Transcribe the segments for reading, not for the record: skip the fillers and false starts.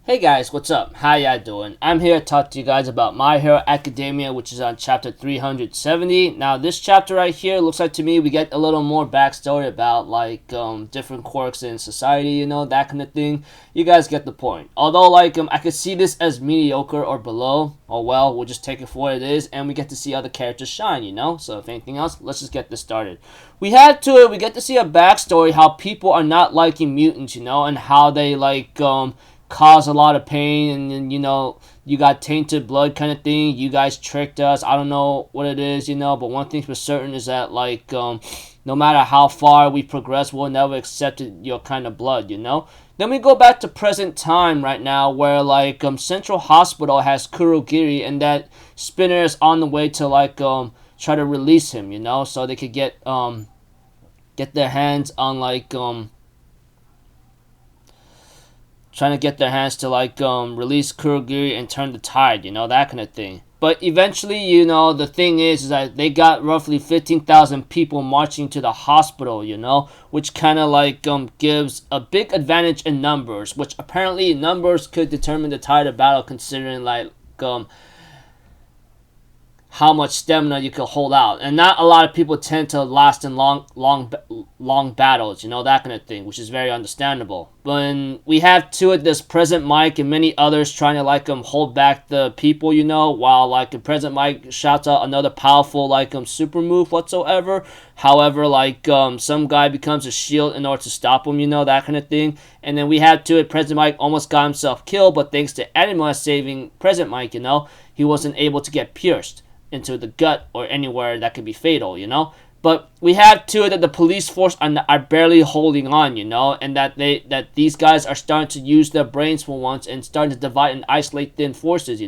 Hey guys, what's up? How y'all doing? I'm here to talk to you guys about My Hero Academia, which is on chapter 370. Now, this chapter right here looks like to me we get a little more backstory about different quirks in society, that kind of thing. You guys get the point. Although I could see this as mediocre or below. Oh well, we'll just take it for what it is, and we get to see other characters shine. So if anything else, let's just get this started. We get to see a backstory how people are not liking mutants, and how they cause a lot of pain, and then you got tainted blood kind of thing. You guys tricked us. I don't know what it is, but one thing for certain is that no matter how far we progress, we'll never accept your kind of blood. Then we go back to present time right now, where Central Hospital has Kurogiri, and that Spinner is on the way to try to release him, so they could get their hands on trying to get their hands to release Kurogiri and turn the tide, that kind of thing. But eventually, the thing is that they got roughly 15,000 people marching to the hospital, which kind of gives a big advantage in numbers, which apparently numbers could determine the tide of battle, considering how much stamina you can hold out. And not a lot of people tend to last in long battles, that kind of thing, which is very understandable. When we have this present Mike and many others trying to hold back the people, while the present Mike shouts out another powerful super move whatsoever. However, some guy becomes a shield in order to stop him, that kind of thing. And then we have present Mike almost got himself killed, but thanks to Anima saving present Mike, he wasn't able to get pierced into the gut or anywhere that could be fatal, But we have that the police force are barely holding on, and that these guys are starting to use their brains for once and starting to divide and isolate thin forces,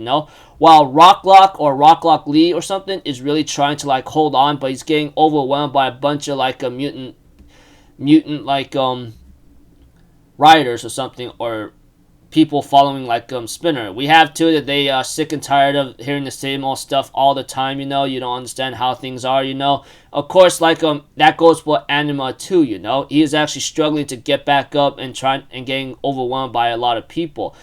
While Rocklock Lee or something is really trying to hold on, but he's getting overwhelmed by a bunch of a mutant rioters or something, or people following Spinner. We have that they are sick and tired of hearing the same old stuff all the time, you don't understand how things are, Of course, that goes for Anima too, He is actually struggling to get back up and getting overwhelmed by a lot of people.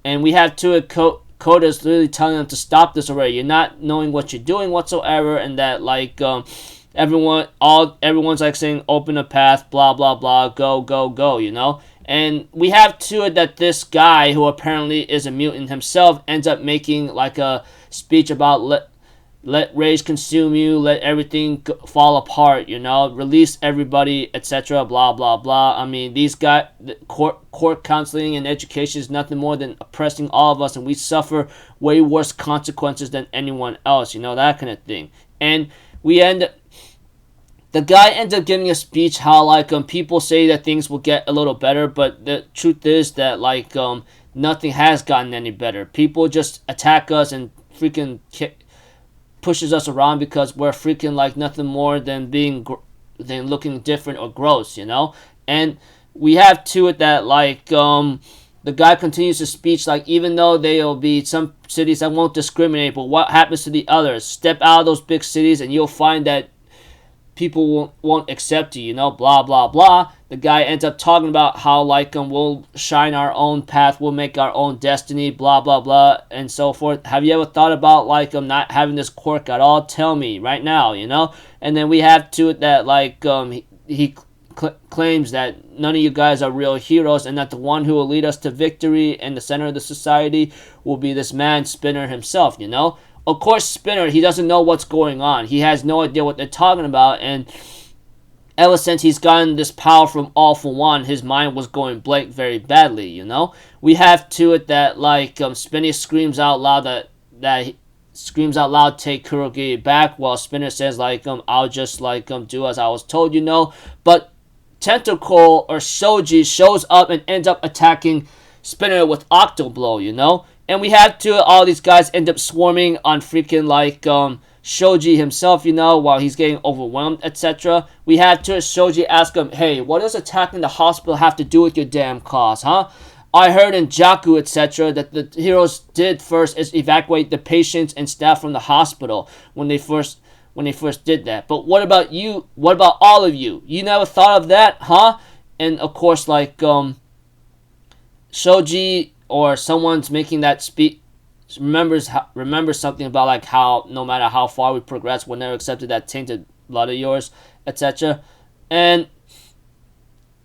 And we have Koda's literally telling them to stop this already. You're not knowing what you're doing whatsoever, and that everyone's saying open a path, blah blah blah, go go go, And we have that this guy, who apparently is a mutant himself, ends up making a speech about let rage consume you, let everything fall apart, release everybody, etc., blah blah blah. I mean, these guys, court counseling and education is nothing more than oppressing all of us, and we suffer way worse consequences than anyone else, that kind of thing. And the guy ends up giving a speech how people say that things will get a little better, but the truth is that nothing has gotten any better. People just attack us and freaking pushes us around because we're freaking nothing more than than looking different or gross, And we have that the guy continues to speech even though there'll be some cities that won't discriminate, but what happens to the others? Step out of those big cities and you'll find that people won't accept you, blah blah blah. The guy ends up talking about how we'll shine our own path, we'll make our own destiny, blah blah blah, and so forth. Have you ever thought about not having this quirk at all? Tell me right now, And then we have that he claims that none of you guys are real heroes, and that the one who will lead us to victory and the center of the society will be this man Spinner himself, Of course, Spinner, he doesn't know what's going on. He has no idea what they're talking about, and ever since he's gotten this power from All For One, his mind was going blank very badly, We have that Spinner screams out loud take Kurogiri back, while Spinner says I'll just do as I was told, But Tentacle or Shoji shows up and ends up attacking Spinner with Octo Blow, And we have all these guys end up swarming on freaking Shoji himself, while he's getting overwhelmed, etc. We have Shoji ask him, hey, what does attacking the hospital have to do with your damn cause, huh? I heard in Jaku, etc., that the heroes did first is evacuate the patients and staff from the hospital when they first did that. But what about you? What about all of you? You never thought of that, huh? And of course, Shoji or someone's making that speech, remembers something about like how no matter how far we progress, we'll never accept that tainted blood of yours, etc. And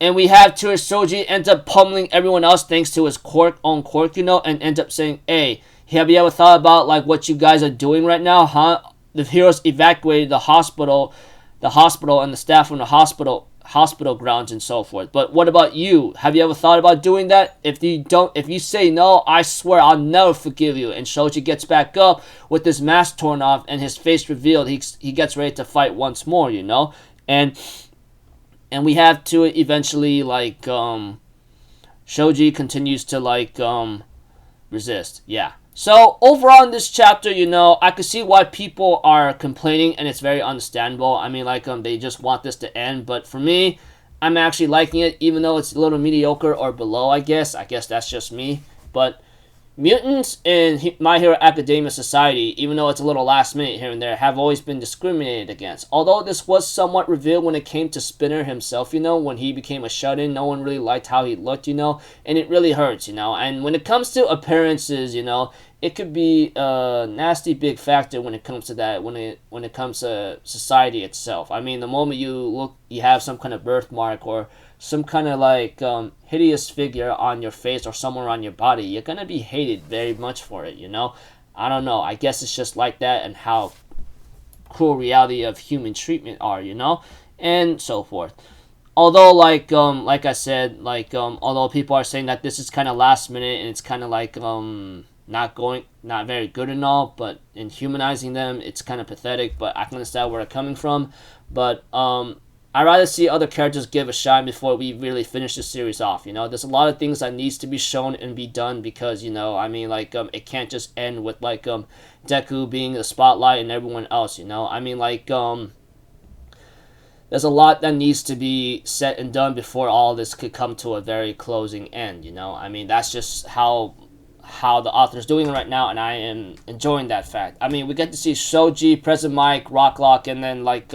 we have to Shoji ends up pummeling everyone else thanks to his own quirk, and ends up saying, hey, have you ever thought about like what you guys are doing right now, huh? The heroes evacuated the hospital and the staff from the hospital grounds and so forth. But what about you? Have you ever thought about doing that? If you say no, I swear I'll never forgive you. And Shoji gets back up with his mask torn off and his face revealed. He gets ready to fight once more, and we have to eventually like Shoji continues to like resist. Yeah. So overall in this chapter, I could see why people are complaining, and it's very understandable. I mean, like they just want this to end, but for me, I'm actually liking it, even though it's a little mediocre or below. I guess that's just me. But Mutants in My Hero Academia Society, even though it's a little last minute here and there, have always been discriminated against. Although this was somewhat revealed when it came to Spinner himself, when he became a shut-in, no one really liked how he looked, and it really hurts, And when it comes to appearances, it could be a nasty big factor when it comes to that, when it comes to society itself. I mean, the moment you have some kind of birthmark or some kind of like hideous figure on your face or somewhere on your body, you're gonna be hated very much for it, I don't know. I guess it's just like that, and how cruel reality of human treatment are, and so forth. Although, like I said, although people are saying that this is kind of last minute and it's kind of like not very good and all, but in humanizing them, it's kind of pathetic. But I can understand where they're coming from. But I'd rather see other characters give a shine before we really finish the series off. There's a lot of things that needs to be shown and be done because it can't just end with like Deku being the spotlight and everyone else. There's a lot that needs to be said and done before all this could come to a very closing end. That's just how the author's doing right now, and I am enjoying that fact. We get to see Shoji, Present Mike, Rocklock, and then like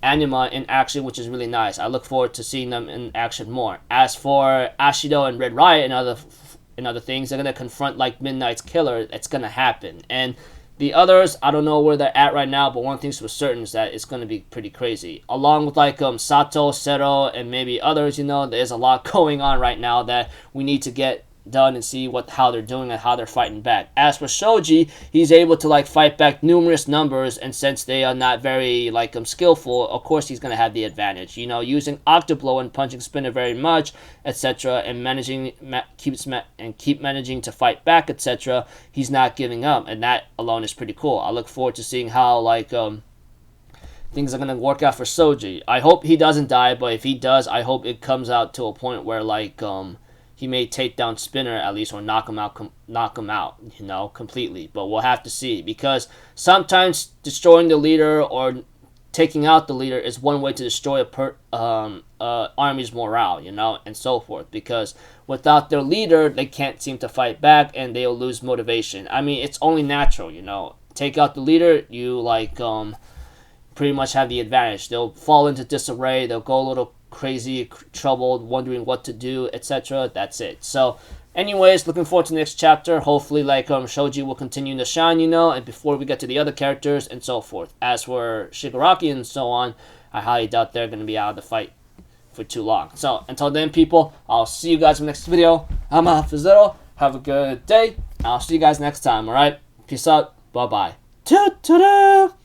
Anima in action, which is really nice. I look forward to seeing them in action more. As for Ashido and Red Riot and other things, they're gonna confront like Midnight's killer. It's gonna happen. And the others, I don't know where they're at right now, but one thing's for certain is that it's gonna be pretty crazy. Along with like Sato, Sero, and maybe others, there's a lot going on right now that we need to get done and see how they're doing and how they're fighting back. As for Shoji, he's able to like fight back numerous numbers, and since they are not very like skillful, of course he's gonna have the advantage. Using Octoblow and punching Spinner very much, etc., and keep managing to fight back, etc. He's not giving up, and that alone is pretty cool. I look forward to seeing how like things are gonna work out for Shoji. I hope he doesn't die, but if he does, I hope it comes out to a point where like he may take down Spinner at least, or knock him out, completely. But we'll have to see, because sometimes destroying the leader or taking out the leader is one way to destroy army's morale, and so forth. Because without their leader, they can't seem to fight back, and they'll lose motivation. It's only natural, Take out the leader, you like pretty much have the advantage. They'll fall into disarray. They'll go a little crazy, troubled, wondering what to do, etc. That's it. So anyways, looking forward to the next chapter. Hopefully like Shoji will continue to shine, and before we get to the other characters and so forth. As for Shigaraki and so on, I highly doubt they're going to be out of the fight for too long. So until then, people, I'll see you guys in the next video. I'm out for Zero. Have a good day. I'll see you guys next time. Alright, peace out. Bye bye. Ta-ta-da!